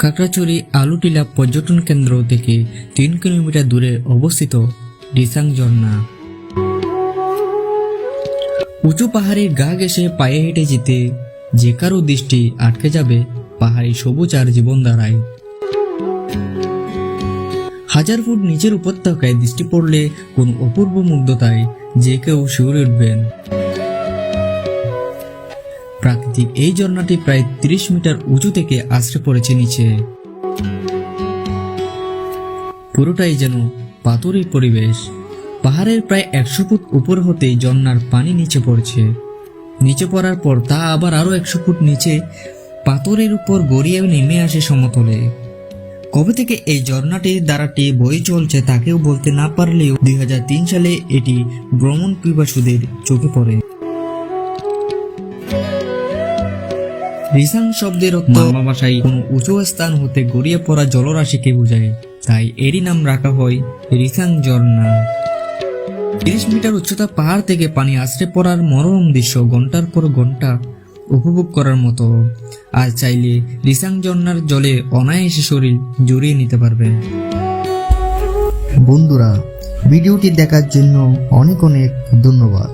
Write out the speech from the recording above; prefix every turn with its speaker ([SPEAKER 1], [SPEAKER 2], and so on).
[SPEAKER 1] খাগড়াছড়ি আলুটিলা পর্যটন কেন্দ্র থেকে 3 কিলোমিটার দূরে অবস্থিত রিসাং ঝর্ণা। উঁচু পাহাড়ের গা ঘেঁষে পায়ে হেঁটে যেতে যে কারো দৃষ্টি আটকে যাবে পাহাড়ি সবুজ আর জীবনধারায়। 1000 ফুট নিচের উপত্যকায় দৃষ্টি পড়লে কোন অপূর্ব মুগ্ধতায় যে কেউ শিউরে উঠবেন। প্রাকৃতিক এই ঝর্ণাটি প্রায় 30 মিটার উঁচু থেকে আছড়ে পড়েছে নিচে। পুরোটাই যেন পাথুরে পরিবেশ। পাহাড়ের প্রায় 100 ফুট উপর হতেই ঝর্ণার পানি নিচে পড়ছে। নিচে পড়ার পর তা আবার আরো 100 ফুট নিচে পাথরের উপর গড়িয়ে নেমে আসে সমতলে। কবে থেকে এই ঝর্ণাটির ধারাটি বয়ে চলছে তা কেউ বলতে না পারলেও 2003 সালে এটি ভ্রমণ পিপাসুদের চোখে পড়ে। রিসাং শব্দের অর্থ মামা ভাষায় কোনো উঁচু স্থান হতে গড়িয়ে পড়া জলরাশিকে বোঝায়, তাই এরই নাম রাখা হয় রিসাং ঝর্ণা। 30 মিটার উচ্চতা পাহাড় থেকে পানি আছড়ে পড়ার মনোরম দৃশ্য ঘন্টার পর ঘন্টা উপভোগ করার মতো। আর চাইলে রিসাং ঝর্ণার জলে অনায়াসে শরীর জড়িয়ে নিতে পারবেন।
[SPEAKER 2] বন্ধুরা, ভিডিওটি দেখার জন্য অনেক ধন্যবাদ।